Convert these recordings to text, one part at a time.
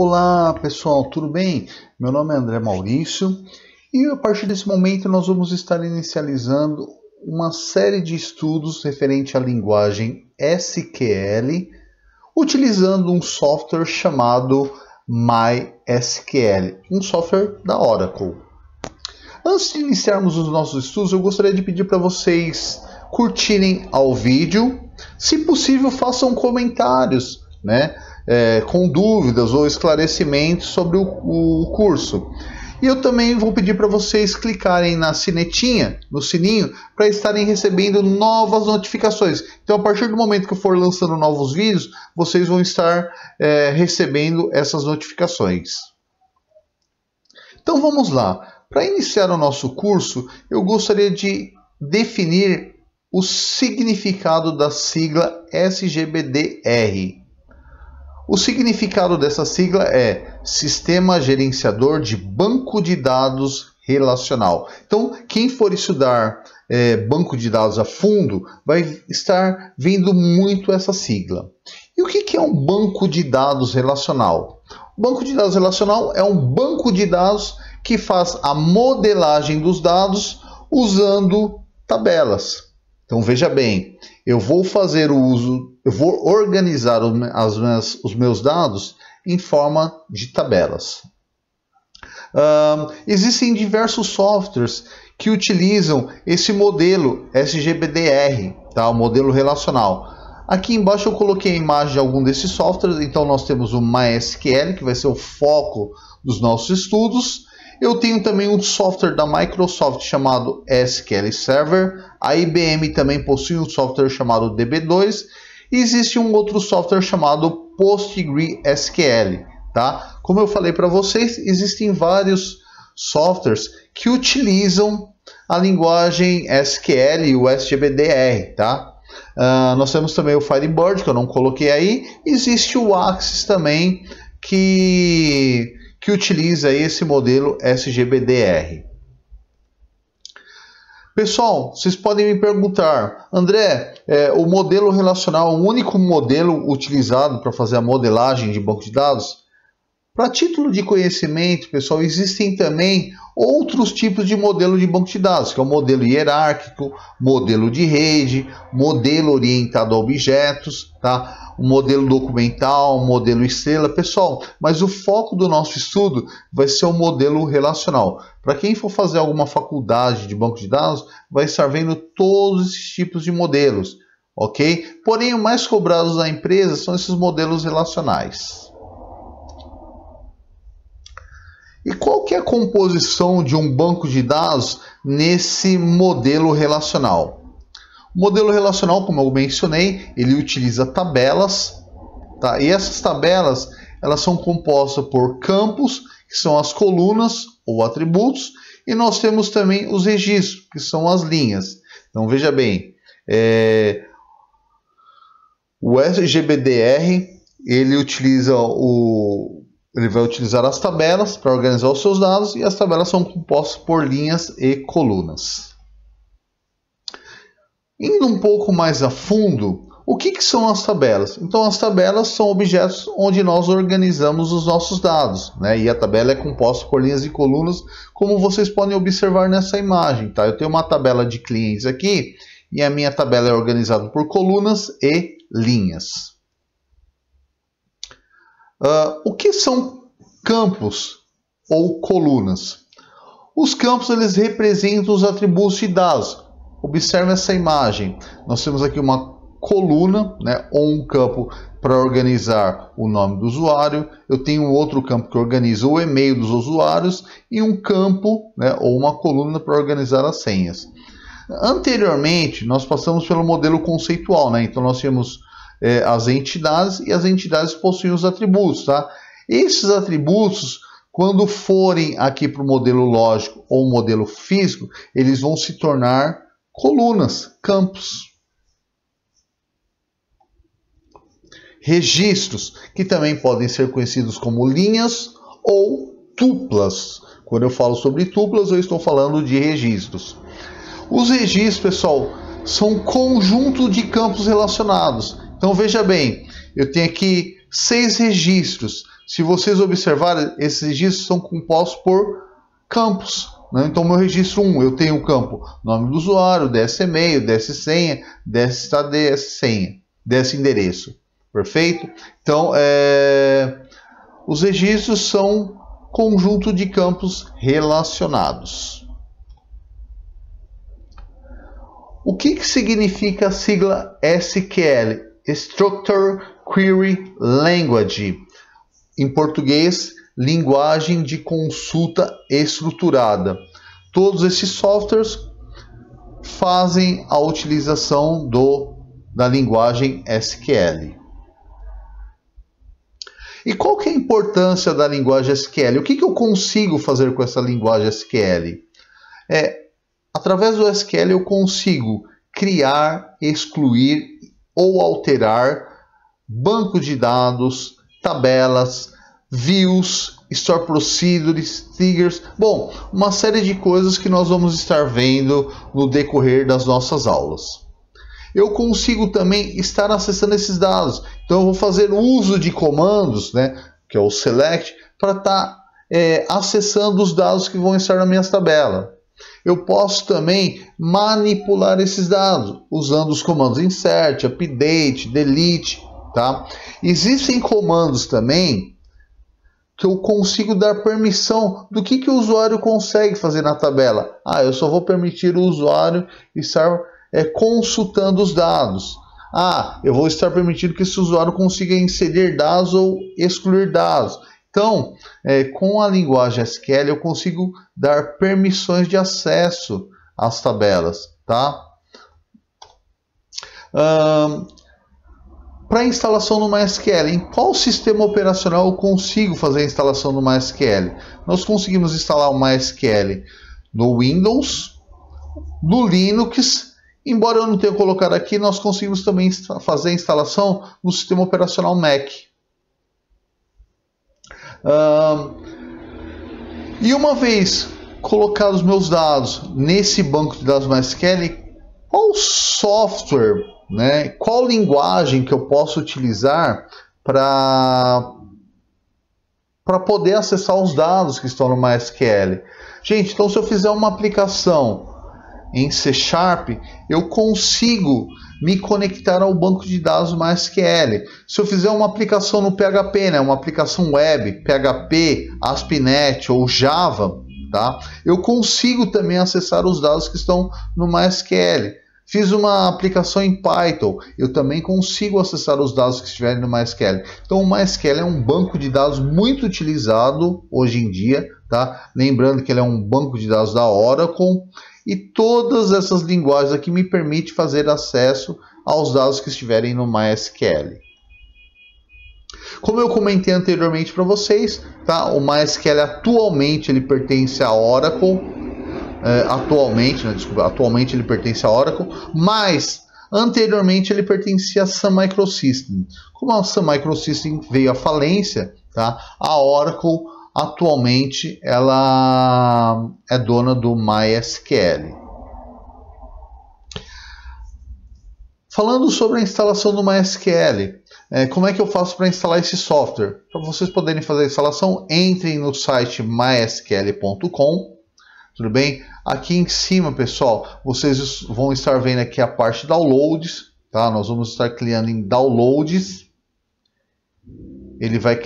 Olá pessoal, tudo bem? Meu nome é André Maurício e a partir desse momento nós vamos estar inicializando uma série de estudos referente à linguagem SQL utilizando um software chamado MySQL, um software da Oracle. Antes de iniciarmos os nossos estudos, eu gostaria de pedir para vocês curtirem ao vídeo, se possível façam comentários, com dúvidas ou esclarecimentos sobre o curso. E eu também vou pedir para vocês clicarem na sinetinha, no sininho, para estarem recebendo novas notificações. Então, a partir do momento que eu for lançando novos vídeos, vocês vão estar recebendo essas notificações. Então, vamos lá. Para iniciar o nosso curso, eu gostaria de definir o significado da sigla SGBDR. O significado dessa sigla é Sistema Gerenciador de Banco de Dados Relacional. Então, quem for estudar banco de dados a fundo vai estar vendo muito essa sigla. E o que é um banco de dados relacional? O banco de dados relacional é um banco de dados que faz a modelagem dos dados usando tabelas. Então, veja bem, eu vou organizar os meus dados em forma de tabelas. Existem diversos softwares que utilizam esse modelo SGBDR, o modelo relacional. Aqui embaixo eu coloquei a imagem de algum desses softwares. Então nós temos o MySQL, que vai ser o foco dos nossos estudos. Eu tenho também um software da Microsoft chamado SQL Server. A IBM também possui um software chamado DB2. E existe um outro software chamado PostgreSQL. Como eu falei para vocês, existem vários softwares que utilizam a linguagem SQL e o SGBDR. Nós temos também o Firebird, que eu não coloquei aí. Existe o Axis também, que utiliza esse modelo SGBDR. Pessoal, vocês podem me perguntar, André, o modelo relacional é o único modelo utilizado para fazer a modelagem de banco de dados? Para título de conhecimento, pessoal, existem também outros tipos de modelo de banco de dados, que é o modelo hierárquico, modelo de rede, modelo orientado a objetos, o modelo documental, modelo estrela, pessoal. Mas o foco do nosso estudo vai ser o modelo relacional. Para quem for fazer alguma faculdade de banco de dados, vai estar vendo todos esses tipos de modelos, ok? Porém, os mais cobrados da empresa são esses modelos relacionais. E qual que é a composição de um banco de dados nesse modelo relacional? O modelo relacional, como eu mencionei, ele utiliza tabelas, e essas tabelas elas são compostas por campos, que são as colunas ou atributos, e nós temos também os registros, que são as linhas. Então veja bem, o SGBDR ele vai utilizar as tabelas para organizar os seus dados e as tabelas são compostas por linhas e colunas. Indo um pouco mais a fundo, o que são as tabelas? Então as tabelas são objetos onde nós organizamos os nossos dados, e a tabela é composta por linhas e colunas, como vocês podem observar nessa imagem. Eu tenho uma tabela de clientes aqui e a minha tabela é organizada por colunas e linhas. O que são campos ou colunas? Os campos eles representam os atributos de dados. Observe essa imagem. Nós temos aqui uma coluna, ou um campo para organizar o nome do usuário. Eu tenho um outro campo que organiza o e-mail dos usuários e um campo, ou uma coluna para organizar as senhas. Anteriormente, nós passamos pelo modelo conceitual, então nós tínhamos as entidades e as entidades possuem os atributos. Esses atributos, quando forem aqui para o modelo lógico ou modelo físico, eles vão se tornar colunas, campos. Registros, que também podem ser conhecidos como linhas ou tuplas. Quando eu falo sobre tuplas, eu estou falando de registros. Os registros, pessoal, são um conjunto de campos relacionados. Então veja bem, eu tenho aqui 6 registros. Se vocês observarem, esses registros são compostos por campos, né? Então, meu registro 1, eu tenho o campo nome do usuário, DS e-mail, DS senha, DS estado, DS senha, DS endereço. Perfeito? Então, os registros são conjunto de campos relacionados. O que significa a sigla SQL? Structured Query Language. Em português, linguagem de consulta estruturada. Todos esses softwares fazem a utilização da linguagem SQL. E qual que é a importância da linguagem SQL? O que eu consigo fazer com essa linguagem SQL? Através do SQL eu consigo criar, excluir ou alterar banco de dados, tabelas, views, store procedures, triggers, bom, uma série de coisas que nós vamos estar vendo no decorrer das nossas aulas. Eu consigo também estar acessando esses dados, então eu vou fazer uso de comandos, né, que é o select, para estar acessando os dados que vão estar na minha tabela. Eu posso também manipular esses dados usando os comandos insert, update, delete, tá? Existem comandos também que eu consigo dar permissão do que o usuário consegue fazer na tabela. Eu só vou permitir o usuário estar consultando os dados. Eu vou estar permitindo que esse usuário consiga inserir dados ou excluir dados. Então, com a linguagem SQL, eu consigo dar permissões de acesso às tabelas, tá? Para instalação no MySQL, em qual sistema operacional eu consigo fazer a instalação do MySQL? Nós conseguimos instalar o MySQL no Windows, no Linux, embora eu não tenha colocado aqui, nós conseguimos também fazer a instalação no sistema operacional Mac. E uma vez colocados meus dados nesse banco de dados MySQL, qual software, né, qual linguagem que eu posso utilizar para poder acessar os dados que estão no MySQL? Gente, então se eu fizer uma aplicação em C#, eu consigo me conectar ao banco de dados MySQL. Se eu fizer uma aplicação no PHP, né, uma aplicação web, PHP, ASP.NET ou Java, tá, eu consigo também acessar os dados que estão no MySQL. Fiz uma aplicação em Python, eu também consigo acessar os dados que estiverem no MySQL. Então o MySQL é um banco de dados muito utilizado hoje em dia, tá? Lembrando que ele é um banco de dados da Oracle. E todas essas linguagens aqui me permitem fazer acesso aos dados que estiverem no MySQL. Como eu comentei anteriormente para vocês, tá? O MySQL atualmente ele pertence à Oracle. Atualmente ele pertence à Oracle, mas anteriormente ele pertencia à Sun Microsystems. Como a Sun Microsystems veio à falência, tá? A Oracle atualmente ela é dona do MySQL. Falando sobre a instalação do MySQL, como é que eu faço para instalar esse software? Para vocês poderem fazer a instalação, entrem no site mysql.com. Tudo bem? Aqui em cima, pessoal, vocês vão estar vendo aqui a parte downloads, tá? Nós vamos estar clicando em downloads. Ele vai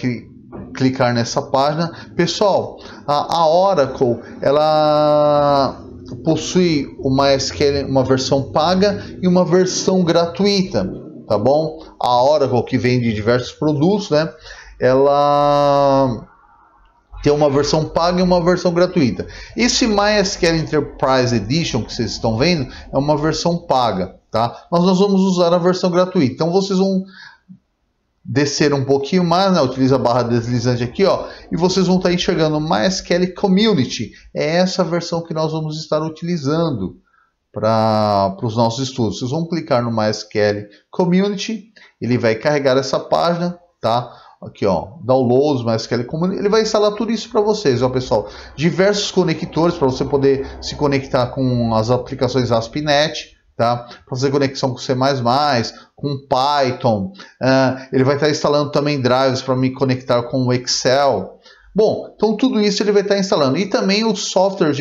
clicar nessa página. Pessoal, a Oracle, ela possui o MySQL, uma versão paga e uma versão gratuita, tá bom? A Oracle, que vende diversos produtos, né? Ela tem uma versão paga e uma versão gratuita. Esse MySQL Enterprise Edition que vocês estão vendo é uma versão paga, tá? Mas nós vamos usar a versão gratuita. Então vocês vão descer um pouquinho mais, né? Utiliza a barra deslizante aqui, ó, e vocês vão estar enxergando MySQL Community. É essa versão que nós vamos estar utilizando para os nossos estudos. Vocês vão clicar no MySQL Community, ele vai carregar essa página, tá? Aqui, ó, downloads, MySQL Community, ele vai instalar tudo isso para vocês, ó, pessoal. Diversos conectores para você poder se conectar com as aplicações ASP.NET, tá? Para fazer conexão com C++, com Python. Ele vai estar instalando também drivers para me conectar com o Excel. Bom, então tudo isso ele vai estar instalando. E também o software,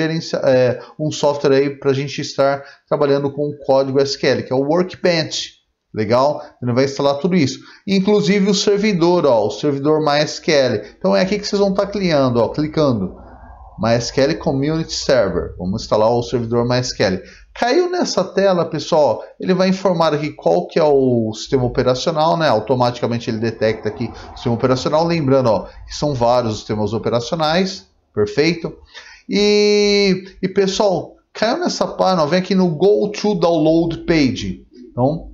um software aí para a gente estar trabalhando com o código SQL, que é o Workbench. Legal? Ele vai instalar tudo isso. Inclusive o servidor, ó, o servidor MySQL. Então é aqui que vocês vão estar clicando. MySQL Community Server. Vamos instalar o servidor MySQL. Caiu nessa tela, pessoal, ele vai informar aqui qual que é o sistema operacional, né? Automaticamente ele detecta aqui o sistema operacional. Lembrando, ó, que são vários sistemas operacionais. Perfeito? E pessoal, caiu nessa página, ó, vem aqui no Go to Download Page. Então,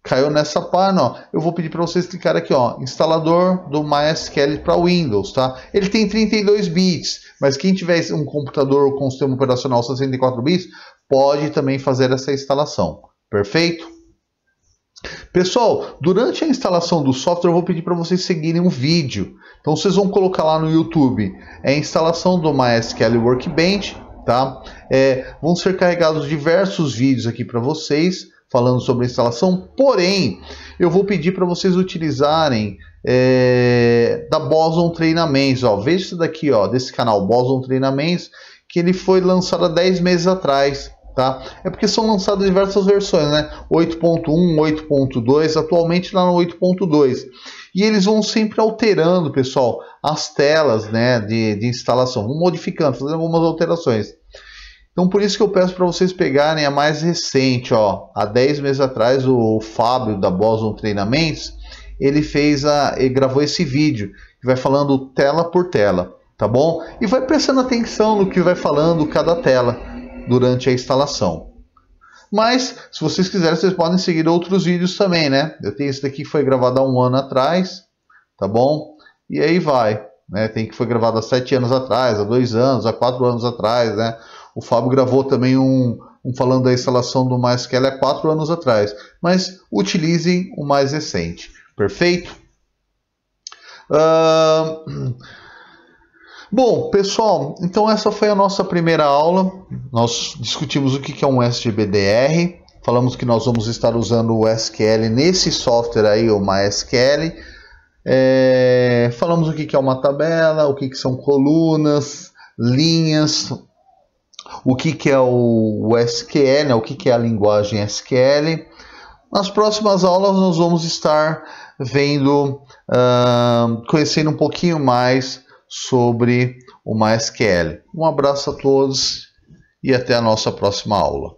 caiu nessa página, ó, eu vou pedir para vocês clicar aqui, ó, instalador do MySQL para Windows, tá? Ele tem 32 bits, mas quem tiver um computador com sistema operacional 64 bits, pode também fazer essa instalação. Perfeito? Pessoal, durante a instalação do software, eu vou pedir para vocês seguirem um vídeo. Então, vocês vão colocar lá no YouTube, a instalação do MySQL Workbench, tá? Vão ser carregados diversos vídeos aqui para vocês, falando sobre a instalação, porém, eu vou pedir para vocês utilizarem da Boson Treinamentos, ó, veja isso daqui, ó, desse canal, Boson Treinamentos, que ele foi lançado há 10 meses atrás, tá? É porque são lançadas diversas versões, né? 8.1, 8.2, atualmente lá no 8.2. E eles vão sempre alterando, pessoal, as telas, né, de instalação, vão modificando, fazendo algumas alterações. Então, por isso que eu peço para vocês pegarem a mais recente, ó, há 10 meses atrás, o Fábio da Boson Treinamentos, ele gravou esse vídeo, que vai falando tela por tela, tá bom? E vai prestando atenção no que vai falando cada tela durante a instalação. Mas, se vocês quiserem, vocês podem seguir outros vídeos também, né? Eu tenho esse daqui que foi gravado há 1 ano atrás, tá bom? E aí vai, né? Tem que foi gravado há 7 anos atrás, há 2 anos, há 4 anos atrás, né? O Fábio gravou também um falando da instalação do MySQL há 4 anos atrás. Mas utilizem o mais recente. Perfeito? Bom, pessoal, então essa foi a nossa primeira aula. Nós discutimos o que é um SGBDR. Falamos que nós vamos estar usando o SQL nesse software aí, o MySQL. Falamos o que é uma tabela, o que são colunas, linhas, o que é o SQL, né? O que é a linguagem SQL. Nas próximas aulas nós vamos estar vendo, conhecendo um pouquinho mais sobre o MySQL. Um abraço a todos e até a nossa próxima aula.